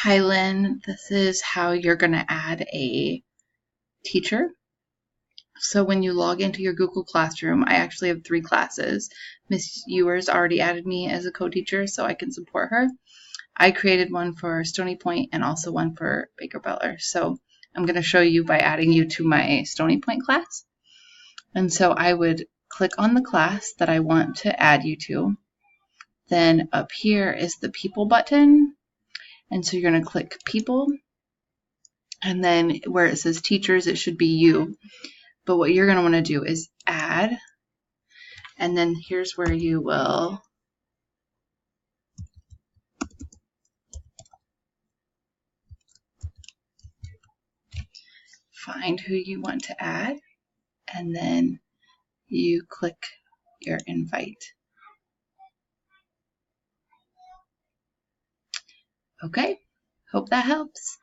Hi, Lynn. This is how you're going to add a teacher. So when you log into your Google Classroom, I actually have 3 classes. Miss Ewers already added me as a co-teacher, so I can support her. I created one for Stony Point and also one for Baker Beller. So I'm going to show you by adding you to my Stony Point class. And so I would click on the class that I want to add you to. Then up here is the People button. And so you're going to click People. And then where it says Teachers, it should be you. But what you're going to want to do is add. And then here's where you will find who you want to add. And then you click your invite. Okay, hope that helps.